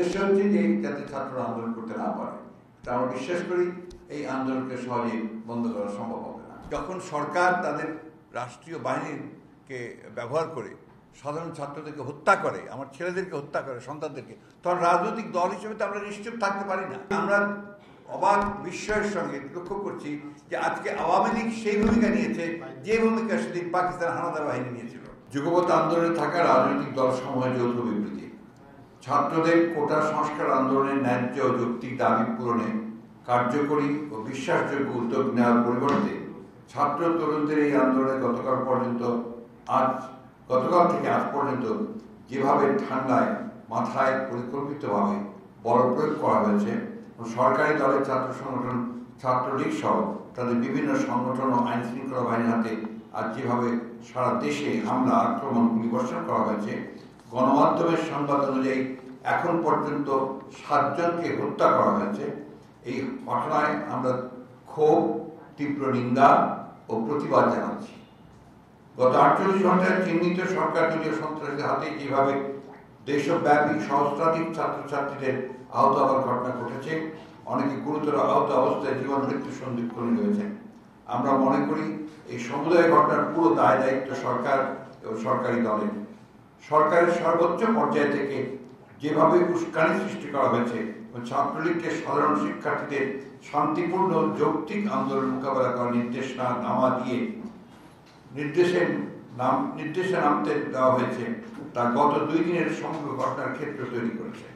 উদ্দেশ্য হচ্ছে যে যাতে ছাত্ররা আন্দোলন করতে না পারে। তা আমরা বিশ্বাস করি এই আন্দোলনকে সহজে বন্ধ করা সম্ভব হবে না। যখন সরকার তাদের রাষ্ট্রীয় বাহিনীকে ব্যবহার করে সাধারণ ছাত্রদেরকে হত্যা করে, আমার ছেলেদেরকে হত্যা করে, সন্তানদেরকে, তখন রাজনৈতিক দল হিসেবে তো আমরা নিশ্চুপ থাকতে পারি না। আমরা অবাক বিস্ময়ের সঙ্গে লক্ষ্য করছি যে আজকে আওয়ামী লীগ সেই ভূমিকা নিয়েছে যে ভূমিকা সেদিন পাকিস্তান হানাদার বাহিনী নিয়েছিল। যুগপৎ আন্দোলনে থাকা রাজনৈতিক দল সমূহের যৌথ বিবৃতি ছাত্রদের কোটা সংস্কার আন্দোলনের ন্যায্য ও যৌক্তিক দাবি পূরণে কার্যকরী ও বিশ্বাসযোগ্য উদ্যোগ নেওয়ার পরিবর্তে ছাত্র তরুণদের এই আন্দোলনে গতকাল থেকে আজ পর্যন্ত যেভাবে ঠান্ডায় মাথায় পরিকল্পিতভাবে বল প্রয়োগ করা হয়েছে, সরকারি দলের ছাত্র সংগঠন ছাত্রলীগ সহ তাদের বিভিন্ন সংগঠন ও আইন শৃঙ্খলা বাহিনীর হাতে আজ যেভাবে সারা দেশে হামলা, আক্রমণ, গুলিবর্ষণ করা হয়েছে, গণমাধ্যমের সংবাদ অনুযায়ী এখন পর্যন্ত 7 জনকে হত্যা করা হয়েছে, এই ঘটনায় আমরা ক্ষোভ, তীব্র নিন্দা ও প্রতিবাদ জানাচ্ছি। গত 48 ঘন্টায় চিহ্নিত সরকার দলীয় সন্ত্রাসীদের হাতে যেভাবে দেশব্যাপী সহস্রাধিক ছাত্রছাত্রীদের আহত হওয়ার ঘটনা ঘটেছে, অনেকে গুরুতর আহত অবস্থায় জীবন মৃত্যু সন্ধিক্ষণে রয়েছে। আমরা মনে করি এই সমুদায় ঘটনার পুরো দায় দায়িত্ব সরকার এবং সরকারি দলের। সরকারের সর্বোচ্চ পর্যায় থেকে যেভাবে উস্কানি সৃষ্টি করা হয়েছে এবং ছাত্রলীগকে সাধারণ শিক্ষার্থীদের শান্তিপূর্ণ যৌক্তিক আন্দোলন মোকাবেলা করার নির্দেশে নামতে দেওয়া হয়েছে, তা গত 2 দিনের সমগ্র ঘটনার ক্ষেত্র তৈরি করেছে।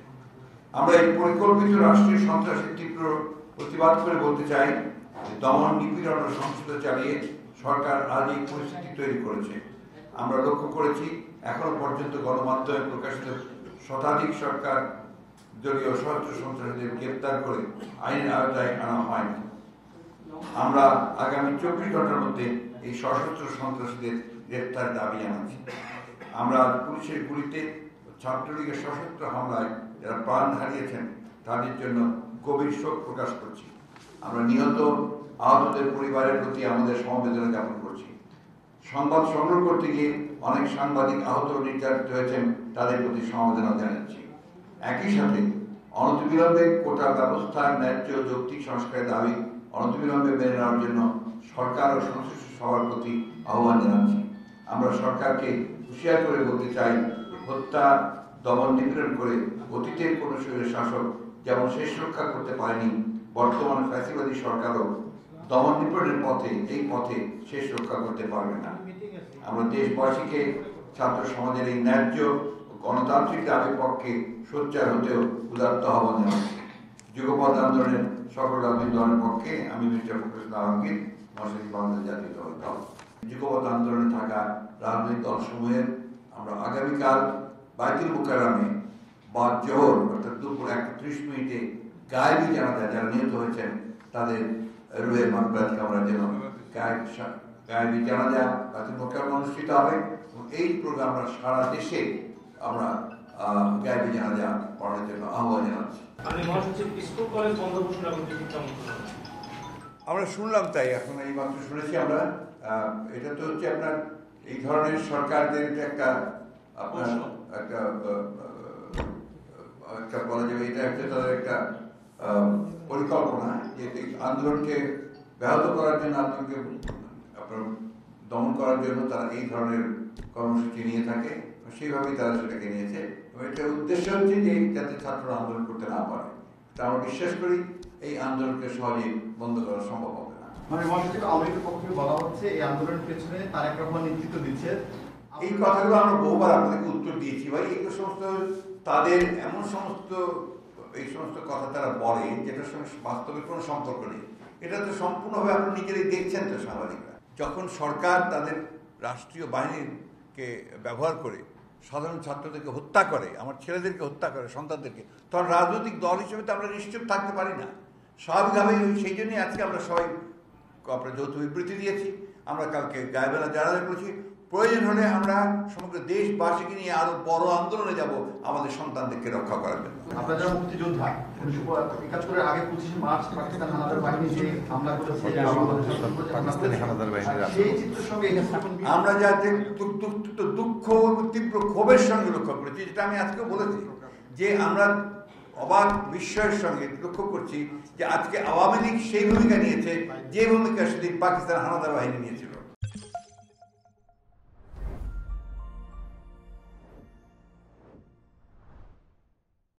আমরা এই পরিকল্পিত রাষ্ট্রীয় সন্ত্রাসের তীব্র প্রতিবাদ করে বলতে চাই, দমন, নিপীড়ন ও সহিংসতা চালিয়ে সরকার আজ এই পরিস্থিতি তৈরি করেছে। আমরা লক্ষ্য করেছি এখনো পর্যন্ত গণমাধ্যমে প্রকাশিত শতাধিক সরকার দলীয় সশস্ত্র সন্ত্রাসীদের গ্রেপ্তার করে আইনের আওতায় আনা হয়নি। আমরা আগামী 24 ঘন্টার মধ্যে এই সশস্ত্র সন্ত্রাসীদের গ্রেপ্তার দাবি জানাচ্ছি। আমরা পুলিশের গুলিতে ছাত্রলীগের সশস্ত্র হামলায় যারা প্রাণ হারিয়েছেন তাদের জন্য গভীর শোক প্রকাশ করছি। আমরা নিহত আহতদের পরিবারের প্রতি আমাদের সমবেদনা জ্ঞাপন করছি। সংবাদ সংগ্রহ করতে গিয়ে অনেক সাংবাদিক আহত ও নির্যাতিত হয়েছেন, তাদের প্রতি সমবেদনা জানাচ্ছি। একই সাথে অনতিবিলম্বে কোটা ব্যবস্থার ন্যায্য যৌক্তিক সংস্কারের দাবি অনতিবিলম্বে মেনে নেওয়ার জন্য সরকার ও সংশ্লিষ্ট সবার প্রতি আহ্বান জানাচ্ছি। আমরা সরকারকে হুঁশিয়ার করে বলতে চাই, হত্যা, দমন, নিপীড়ন করে অতীতের কোনো শৈলের শাসক যেমন শেষ রক্ষা করতে পারেনি, বর্তমান ফ্যাসিবাদী সরকারও দমন নিপীড়নের এই পথে শেষ রক্ষা করতে পারবে না। আমরা দেশবাসীকে ছাত্র সমাজের এই ন্যায্য গণতান্ত্রিক দাবির পক্ষে সোচ্চার হতেও উদাত্ত আহ্বান জানাচ্ছি। যুগপৎ আন্দোলনের সকল আন্দোলনের পক্ষে আমি মির্জা ফখরুল ইসলাম আলমগীর, মহাসচিব বাংলাদেশ জাতীয় দল। যুগপৎ আন্দোলনে থাকা রাজনৈতিক দলসমূহের আমরা আগামীকাল বাইতুল মুকাররমে বা জোহর অর্থাৎ দুপুর 1:30 গায়েবী জানাজা, যারা নিহত হয়েছেন তাদের রুহের মাগফিরাত কামনার জন্য গায়েবী জানাজা বাইতুল মুকাররমে অনুষ্ঠিত হবে। এই প্রোগ্রামটা সারা দেশে আমরা গায়েবী জানাজা পড়ার জন্য আহ্বান জানাচ্ছি। আমরা শুনলাম, তাই এখন এই মাত্র শুনেছি আমরা। এটা তো হচ্ছে আপনার এই ধরনের সরকারদের একটা আপনার একটা বলা যাবে, এটা হচ্ছে তাদের একটা পরিকল্পনা যে আন্দোলনকে ব্যাহত করার জন্য, আন্দোলনকে আপনার দমন করার জন্য তারা এই ধরনের কর্মসূচি নিয়ে থাকে। সেইভাবেই তারা সেটাকে নিয়েছে এবং এটার উদ্দেশ্য হচ্ছে যে যাতে ছাত্ররা আন্দোলন করতে না পারে। তা আমরা বিশ্বাস করি এই আন্দোলনকে সহজে বন্ধ করা সম্ভব হবে না। মানে মহাসচিব, আওয়ামী লীগের পক্ষে বলা হচ্ছে এই আন্দোলনের পেছনে তারেক রহমান নেতৃত্ব দিচ্ছে। এই কথাগুলো আমরা বহুবার আপনাদেরকে উত্তর দিয়েছি ভাই। এগুলো সমস্ত তাদের এমন এই সমস্ত কথা তারা বলে যেটার সঙ্গে বাস্তবের কোনো সম্পর্ক নেই। এটা তো সম্পূর্ণভাবে আপনি নিজেরাই দেখছেন তো সাংবাদিকরা। যখন সরকার তাদের রাষ্ট্রীয় বাহিনীকে ব্যবহার করে সাধারণ ছাত্রদেরকে হত্যা করে, আমার ছেলেদেরকে হত্যা করে, সন্তানদেরকে, তখন রাজনৈতিক দল হিসেবে তো আমরা নিশ্চুপ থাকতে পারি না। স্বাভাবিকভাবেই সেই জন্যই আজকে আমরা সবাই আপনার যৌথ বিবৃতি দিয়েছি। আমরা কালকে গায়েবেলা জানাজা করেছি। প্রয়োজন হলে আমরা সমগ্র দেশবাসীকে নিয়ে আরো বড় আন্দোলনে যাব আমাদের সন্তানদেরকে রক্ষা করার জন্য। আপনারা যারা মুক্তিযোদ্ধা, 1971 আগে 25 মার্চ পাকিস্তান হানাদার বাহিনী যে হামলা করেছে, সেই চিত্রের সঙ্গে আমরা যা দুঃখ, তীব্র ক্ষোভের সঙ্গে লক্ষ্য করেছি, যেটা আমি আজকেও বলেছি যে আমরা অবাক বিস্ময়ের সঙ্গে লক্ষ্য করছি যে আজকে আওয়ামী লীগ সেই ভূমিকা নিয়েছে যে ভূমিকা সেদিন পাকিস্তান হানাদার বাহিনী নিয়েছিল।